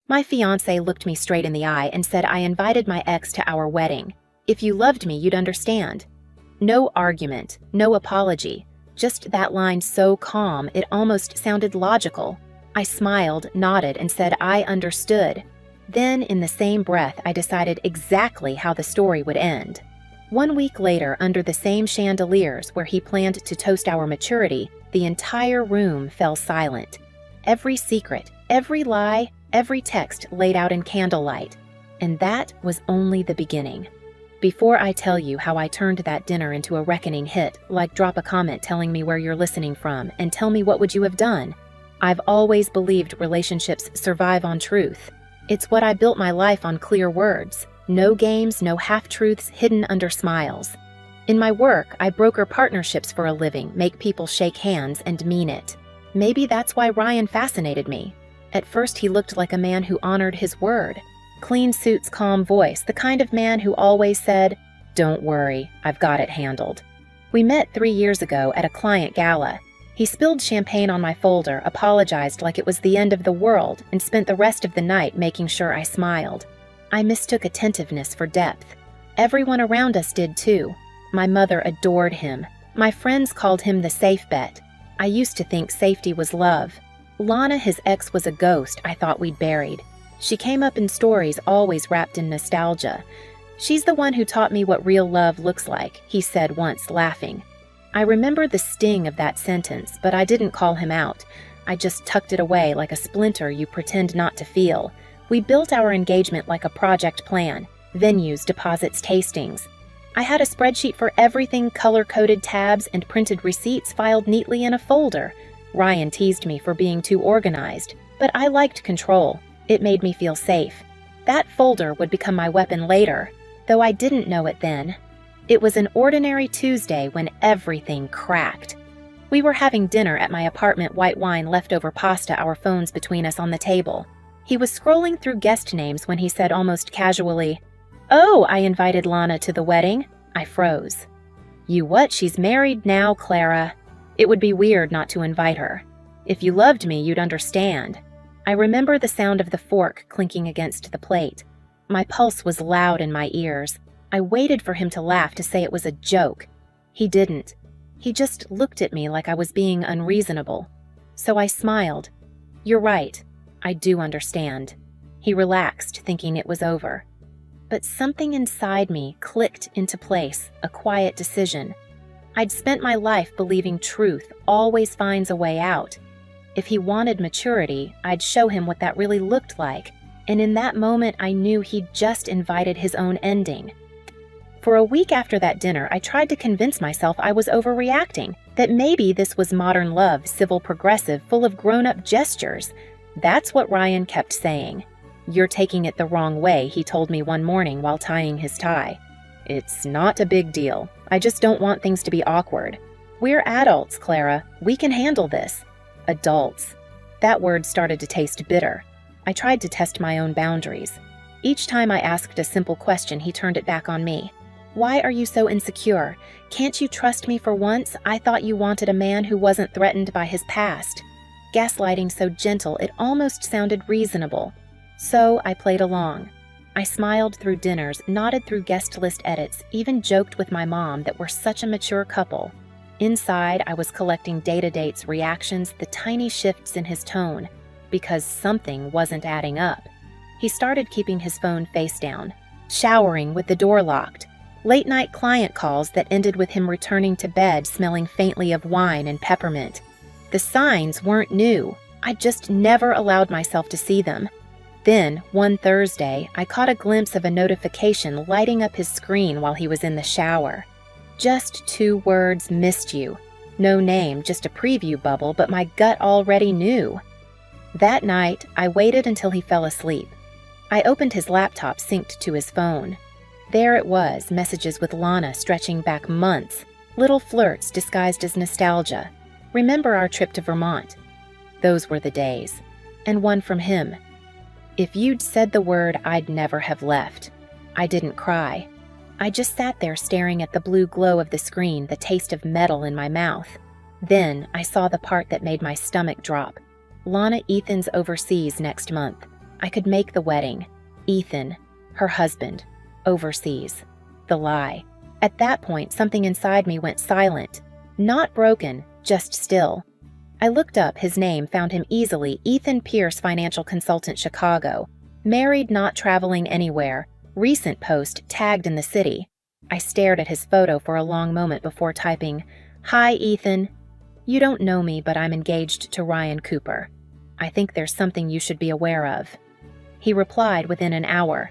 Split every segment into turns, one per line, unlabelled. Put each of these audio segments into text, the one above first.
My fiance looked me straight in the eye and said I invited my ex to our wedding. If you loved me, you'd understand. No argument, no apology, just that line so calm it almost sounded logical. I smiled, nodded, and said I understood. Then, in the same breath, I decided exactly how the story would end. 1 week later, under the same chandeliers where he planned to toast our maturity, the entire room fell silent. Every secret, every lie, every text laid out in candlelight. And that was only the beginning. Before I tell you how I turned that dinner into a reckoning hit, like drop a comment telling me where you're listening from and tell me what would you have done. I've always believed relationships survive on truth. It's what I built my life on, clear words. No games, no half-truths hidden under smiles. In my work, I broker partnerships for a living, make people shake hands and mean it. Maybe that's why Ryan fascinated me. At first, he looked like a man who honored his word. Clean suits, calm voice, the kind of man who always said, "Don't worry, I've got it handled." We met 3 years ago at a client gala. He spilled champagne on my folder, apologized like it was the end of the world, and spent the rest of the night making sure I smiled. I mistook attentiveness for depth. Everyone around us did too. My mother adored him. My friends called him the safe bet. I used to think safety was love. Lana, his ex, was a ghost I thought we'd buried. She came up in stories always wrapped in nostalgia. "She's the one who taught me what real love looks like," he said once, laughing. I remember the sting of that sentence, but I didn't call him out. I just tucked it away like a splinter you pretend not to feel. We built our engagement like a project plan: venues, deposits, tastings. I had a spreadsheet for everything, color-coded tabs and printed receipts filed neatly in a folder. Ryan teased me for being too organized, but I liked control. It made me feel safe. That folder would become my weapon later, though I didn't know it then. It was an ordinary Tuesday when everything cracked. We were having dinner at my apartment, white wine, leftover pasta, our phones between us on the table. He was scrolling through guest names when he said almost casually, "Oh, I invited Lana to the wedding." I froze. "You what? She's married now, Clara." It would be weird not to invite her. If you loved me, you'd understand. I remember the sound of the fork clinking against the plate. My pulse was loud in my ears. I waited for him to laugh, to say it was a joke. He didn't. He just looked at me like I was being unreasonable. So I smiled. "You're right. I do understand." He relaxed, thinking it was over. But something inside me clicked into place, a quiet decision. I'd spent my life believing truth always finds a way out. If he wanted maturity, I'd show him what that really looked like. And in that moment, I knew he'd just invited his own ending. For a week after that dinner, I tried to convince myself I was overreacting, that maybe this was modern love, civil, progressive, full of grown-up gestures. That's what Ryan kept saying. "You're taking it the wrong way," he told me one morning while tying his tie. "It's not a big deal. I just don't want things to be awkward. We're adults, Clara. We can handle this." Adults. That word started to taste bitter. I tried to test my own boundaries. Each time I asked a simple question, he turned it back on me. "Why are you so insecure? Can't you trust me for once? I thought you wanted a man who wasn't threatened by his past." Gaslighting so gentle it almost sounded reasonable. So I played along. I smiled through dinners, nodded through guest list edits, even joked with my mom that we're such a mature couple. Inside, I was collecting data dates, reactions, the tiny shifts in his tone, because something wasn't adding up. He started keeping his phone face down, showering with the door locked, late-night client calls that ended with him returning to bed smelling faintly of wine and peppermint. The signs weren't new. I just never allowed myself to see them. Then, one Thursday, I caught a glimpse of a notification lighting up his screen while he was in the shower. Just 2 words: "Missed you." No name, just a preview bubble, but my gut already knew. That night, I waited until he fell asleep. I opened his laptop, synced to his phone. There it was, messages with Lana stretching back months, little flirts disguised as nostalgia. "Remember our trip to Vermont?" Those were the days. And one from him. "If you'd said the word, I'd never have left." I didn't cry. I just sat there staring at the blue glow of the screen, the taste of metal in my mouth. Then I saw the part that made my stomach drop. Lana Ethan's overseas next month. I could make the wedding. Ethan, her husband, overseas. The lie. At that point, something inside me went silent. Not broken, just still. I looked up his name, found him easily. Ethan Pierce, financial consultant, Chicago. Married, not traveling anywhere. Recent post, tagged in the city. I stared at his photo for a long moment before typing, "Hi, Ethan. You don't know me, but I'm engaged to Ryan Cooper. I think there's something you should be aware of." He replied within an hour.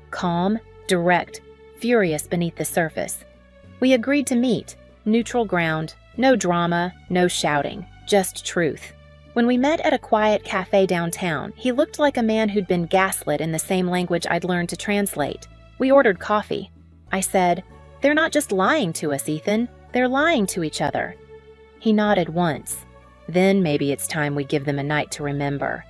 Calm, direct, furious beneath the surface. We agreed to meet. Neutral ground, no drama, no shouting, just truth. When we met at a quiet cafe downtown, he looked like a man who'd been gaslit in the same language I'd learned to translate. We ordered coffee. I said, "They're not just lying to us, Ethan. They're lying to each other." He nodded once. Then maybe it's time we give them a night to remember.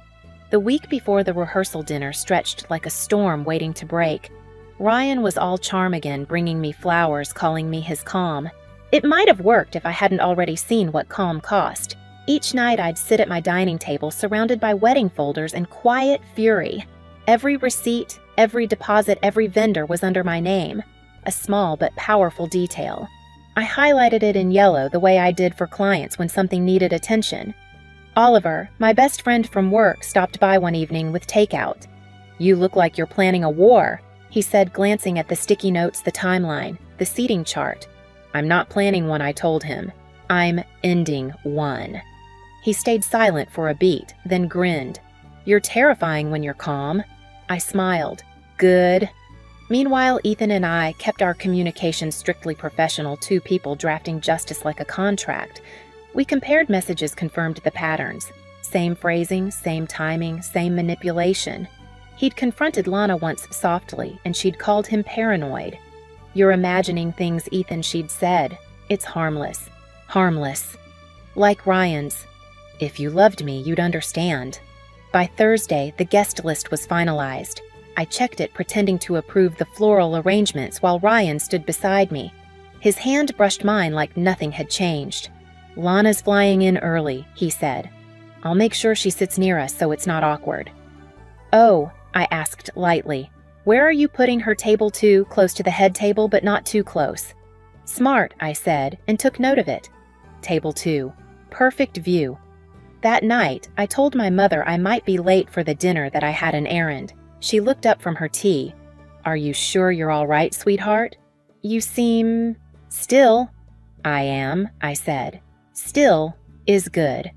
The week before the rehearsal dinner stretched like a storm waiting to break. Ryan was all charm again, bringing me flowers, calling me his calm. It might have worked if I hadn't already seen what calm cost. Each night I'd sit at my dining table surrounded by wedding folders in quiet fury. Every receipt, every deposit, every vendor was under my name. A small but powerful detail. I highlighted it in yellow the way I did for clients when something needed attention. Oliver, my best friend from work, stopped by one evening with takeout. "You look like you're planning a war," he said, glancing at the sticky notes, the timeline, the seating chart. "I'm not planning one," I told him. "I'm ending one." He stayed silent for a beat, then grinned. "You're terrifying when you're calm." I smiled. "Good." Meanwhile, Ethan and I kept our communication strictly professional, two people drafting justice like a contract. We compared messages, confirmed the patterns. Same phrasing, same timing, same manipulation. He'd confronted Lana once softly, and she'd called him paranoid. "You're imagining things, Ethan," she'd said. "It's harmless. Harmless. Like Ryan's. If you loved me, you'd understand." By Thursday, the guest list was finalized. I checked it, pretending to approve the floral arrangements while Ryan stood beside me. His hand brushed mine like nothing had changed. "Lana's flying in early," he said. "I'll make sure she sits near us so it's not awkward." "Oh," I asked lightly. "Where are you putting her table to? Close to the head table, but not too close." "Smart," I said, and took note of it. Table 2. Perfect view. That night, I told my mother I might be late for the dinner, that I had an errand. She looked up from her tea. "Are you sure you're all right, sweetheart? You seem... still." "I am," I said. "Still is good."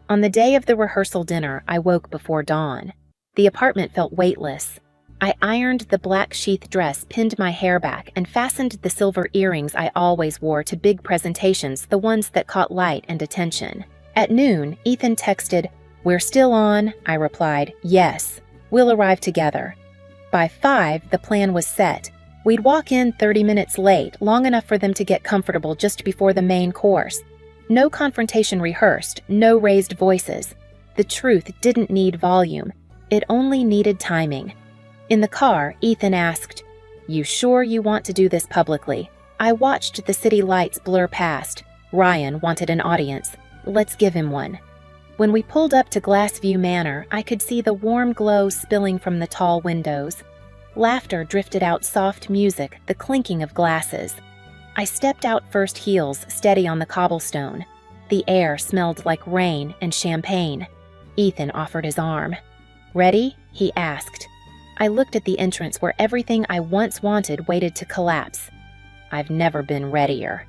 On the day of the rehearsal dinner, I woke before dawn. The apartment felt weightless. I ironed the black sheath dress, pinned my hair back, and fastened the silver earrings I always wore to big presentations, the ones that caught light and attention. At noon, Ethan texted, "We're still on." I replied, "Yes. We'll arrive together." By 5, the plan was set. We'd walk in 30 minutes late, long enough for them to get comfortable just before the main course. No confrontation rehearsed, no raised voices. The truth didn't need volume. It only needed timing. In the car, Ethan asked, "You sure you want to do this publicly?" I watched the city lights blur past. Ryan wanted an audience. Let's give him one. When we pulled up to Glassview Manor, I could see the warm glow spilling from the tall windows. Laughter drifted out, soft music, the clinking of glasses. I stepped out first, heels steady on the cobblestone. The air smelled like rain and champagne. Ethan offered his arm. "Ready?" he asked. I looked at the entrance where everything I once wanted waited to collapse. I've never been readier.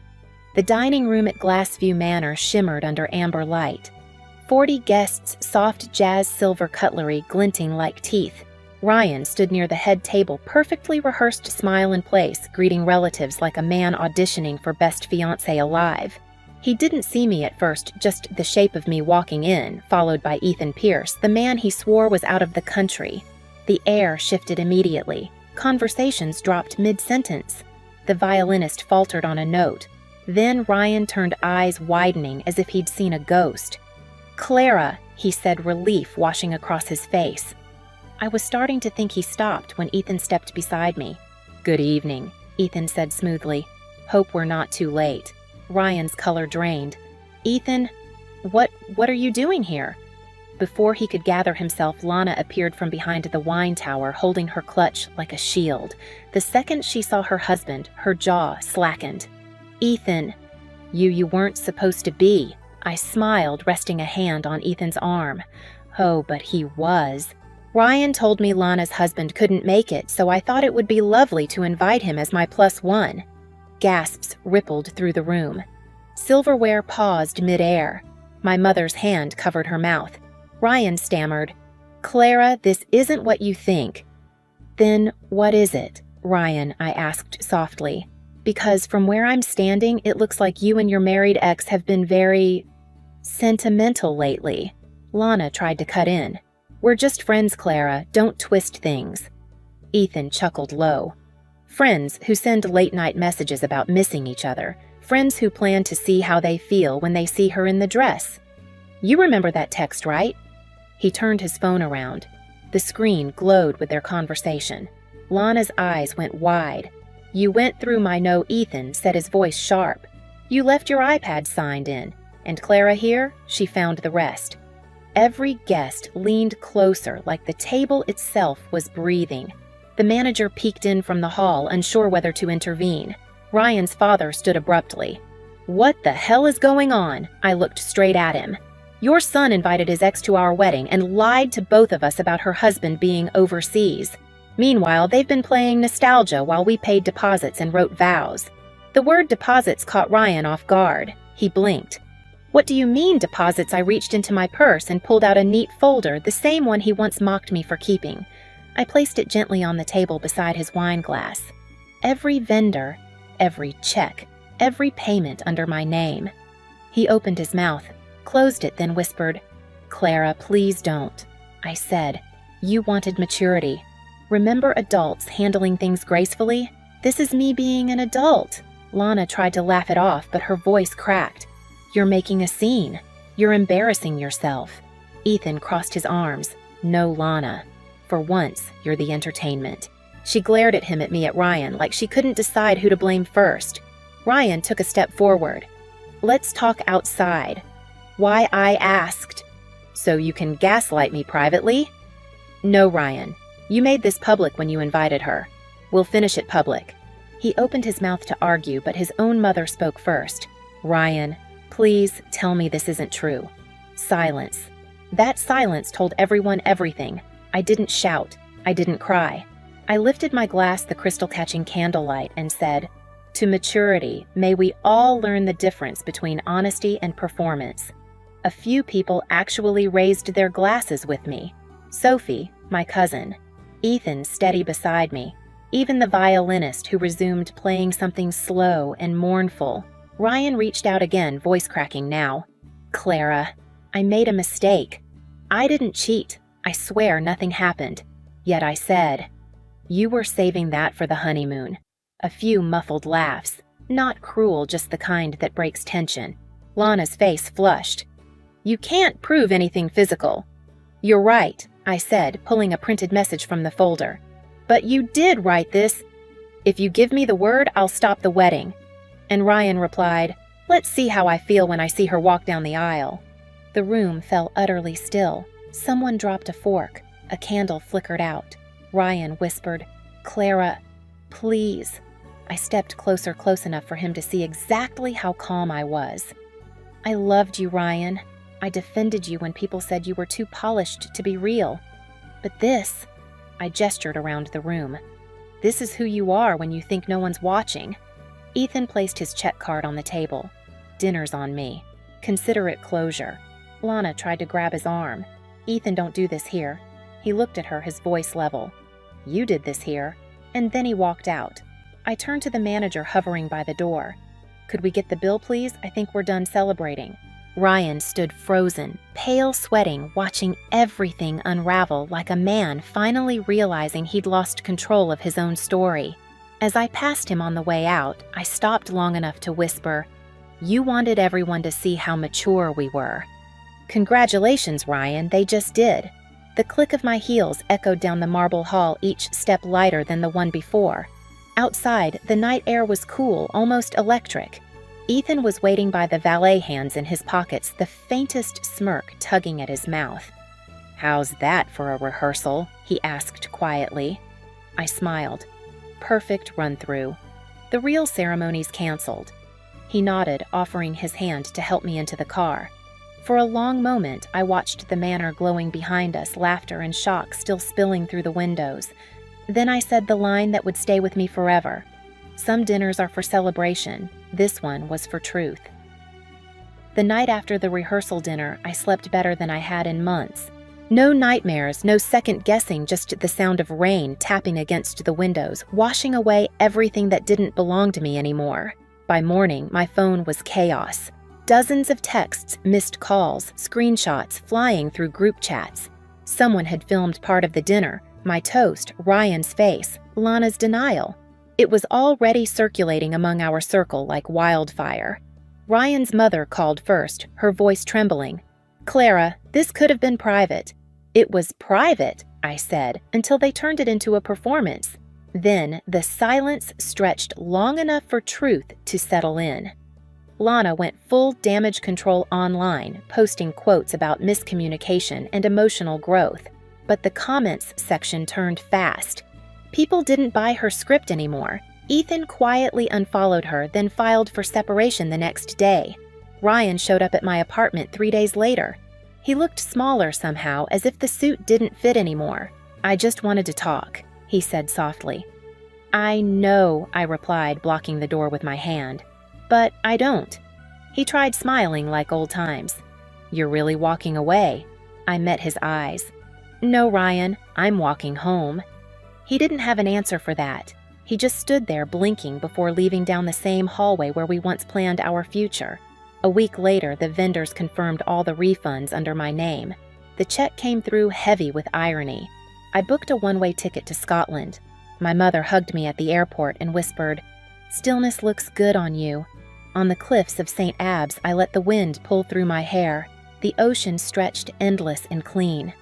The dining room at Glassview Manor shimmered under amber light. 40 guests, soft jazz silver cutlery glinting like teeth. Ryan stood near the head table, perfectly rehearsed smile in place, greeting relatives like a man auditioning for Best Fiancé Alive. He didn't see me at first, just the shape of me walking in, followed by Ethan Pierce, the man he swore was out of the country. The air shifted immediately. Conversations dropped mid-sentence. The violinist faltered on a note. Then Ryan turned, eyes widening as if he'd seen a ghost. "Clara," he said, relief washing across his face. I was starting to think he stopped when Ethan stepped beside me. "Good evening," Ethan said smoothly. "Hope we're not too late." Ryan's color drained. "Ethan, what are you doing here?" Before he could gather himself, Lana appeared from behind the wine tower, holding her clutch like a shield. The second she saw her husband, her jaw slackened. "Ethan, you weren't supposed to be." I smiled, resting a hand on Ethan's arm. Oh, but he was. "Ryan told me Lana's husband couldn't make it, so I thought it would be lovely to invite him as my +1. Gasps rippled through the room. Silverware paused mid-air. My mother's hand covered her mouth. Ryan stammered, "Clara, this isn't what you think." "Then what is it, Ryan?" I asked softly. "Because from where I'm standing, it looks like you and your married ex have been very sentimental lately." Lana tried to cut in. "We're just friends, Clara. Don't twist things." Ethan chuckled low. "Friends who send late-night messages about missing each other. Friends who plan to see how they feel when they see her in the dress. You remember that text, right?" He turned his phone around. The screen glowed with their conversation. Lana's eyes went wide. "You went through my no, Ethan," said his voice sharp. "You left your iPad signed in. And Clara here, she found the rest." Every guest leaned closer, like the table itself was breathing. The manager peeked in from the hall, unsure whether to intervene. Ryan's father stood abruptly. "What the hell is going on?" I looked straight at him. "Your son invited his ex to our wedding and lied to both of us about her husband being overseas. Meanwhile, they've been playing nostalgia while we paid deposits and wrote vows." The word deposits caught Ryan off guard. He blinked. "What do you mean, deposits?" I reached into my purse and pulled out a neat folder, the same one he once mocked me for keeping. I placed it gently on the table beside his wine glass. Every vendor, every check, every payment under my name. He opened his mouth, closed it, then whispered, "Clara, please don't." I said, "You wanted maturity. Remember adults handling things gracefully? This is me being an adult." Lana tried to laugh it off, but her voice cracked. "You're making a scene. You're embarrassing yourself." Ethan crossed his arms. "No, Lana. For once, you're the entertainment." She glared at me at Ryan, like she couldn't decide who to blame first. Ryan took a step forward. "Let's talk outside." "Why?" I asked. "So you can gaslight me privately?" "No, Ryan. You made this public when you invited her. We'll finish it public." He opened his mouth to argue, but his own mother spoke first. "Ryan, please tell me this isn't true." Silence. That silence told everyone everything. I didn't shout. I didn't cry. I lifted my glass the crystal-catching candlelight and said, "To maturity, may we all learn the difference between honesty and performance." A few people actually raised their glasses with me. Sophie, my cousin. Ethan steady beside me. Even the violinist who resumed playing something slow and mournful. Ryan reached out again, voice cracking now. "Clara, I made a mistake. I didn't cheat. I swear nothing happened." Yet I said, "You were saving that for the honeymoon." A few muffled laughs. Not cruel, just the kind that breaks tension. Lana's face flushed. "You can't prove anything physical." "You're right," I said, pulling a printed message from the folder. "But you did write this." "If you give me the word, I'll stop the wedding." And Ryan replied, "Let's see how I feel when I see her walk down the aisle." The room fell utterly still. Someone dropped a fork. A candle flickered out. Ryan whispered, "Clara, please." I stepped closer, close enough for him to see exactly how calm I was. "I loved you, Ryan. I defended you when people said you were too polished to be real. But this," I gestured around the room, "this is who you are when you think no one's watching." Ethan placed his check card on the table. "Dinner's on me. Consider it closure." Lana tried to grab his arm. "Ethan, don't do this here." He looked at her, his voice level. "You did this here." And then he walked out. I turned to the manager hovering by the door. "Could we get the bill, please? I think we're done celebrating." Ryan stood frozen, pale sweating, watching everything unravel like a man finally realizing he'd lost control of his own story. As I passed him on the way out, I stopped long enough to whisper, "You wanted everyone to see how mature we were." "Congratulations, Ryan, they just did." The click of my heels echoed down the marble hall, each step lighter than the one before. Outside, the night air was cool, almost electric. Ethan was waiting by the valet hands in his pockets, the faintest smirk tugging at his mouth. "How's that for a rehearsal?" he asked quietly. I smiled. Perfect run-through. The real ceremony's canceled. He nodded, offering his hand to help me into the car. For a long moment, I watched the manor glowing behind us, laughter and shock still spilling through the windows. Then I said the line that would stay with me forever. Some dinners are for celebration. This one was for truth. The night after the rehearsal dinner, I slept better than I had in months. No nightmares, no second-guessing, just the sound of rain tapping against the windows, washing away everything that didn't belong to me anymore. By morning, my phone was chaos. Dozens of texts, missed calls, screenshots flying through group chats. Someone had filmed part of the dinner, my toast, Ryan's face, Lana's denial. It was already circulating among our circle like wildfire. Ryan's mother called first, her voice trembling. "Clara, this could have been private." "It was private," I said, until they turned it into a performance. Then the silence stretched long enough for truth to settle in. Lana went full damage control online, posting quotes about miscommunication and emotional growth. But the comments section turned fast. People didn't buy her script anymore. Ethan quietly unfollowed her, then filed for separation the next day. Ryan showed up at my apartment 3 days later. He looked smaller somehow, as if the suit didn't fit anymore. "I just wanted to talk," he said softly. "I know," I replied, blocking the door with my hand. "But I don't." He tried smiling like old times. "You're really walking away?" I met his eyes. "No, Ryan, I'm walking home." He didn't have an answer for that. He just stood there blinking before leaving down the same hallway where we once planned our future. A week later, the vendors confirmed all the refunds under my name. The check came through heavy with irony. I booked a one-way ticket to Scotland. My mother hugged me at the airport and whispered, "Stillness looks good on you." On the cliffs of St. Abbs, I let the wind pull through my hair. The ocean stretched endless and clean.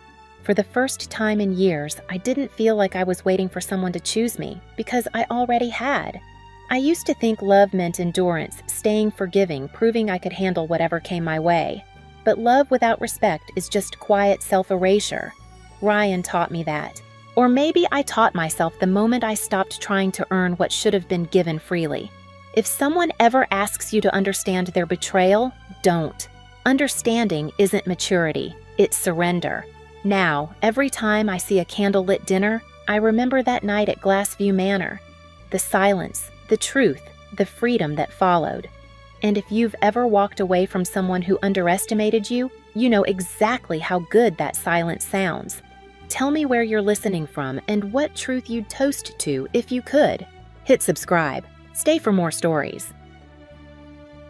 For the first time in years, I didn't feel like I was waiting for someone to choose me, because I already had. I used to think love meant endurance, staying forgiving, proving I could handle whatever came my way. But love without respect is just quiet self-erasure. Ryan taught me that. Or maybe I taught myself the moment I stopped trying to earn what should have been given freely. If someone ever asks you to understand their betrayal, don't. Understanding isn't maturity, it's surrender. Now, every time I see a candlelit dinner, I remember that night at Glassview Manor. The silence, the truth, the freedom that followed. And if you've ever walked away from someone who underestimated you, you know exactly how good that silence sounds. Tell me where you're listening from and what truth you'd toast to if you could. Hit subscribe. Stay for more stories.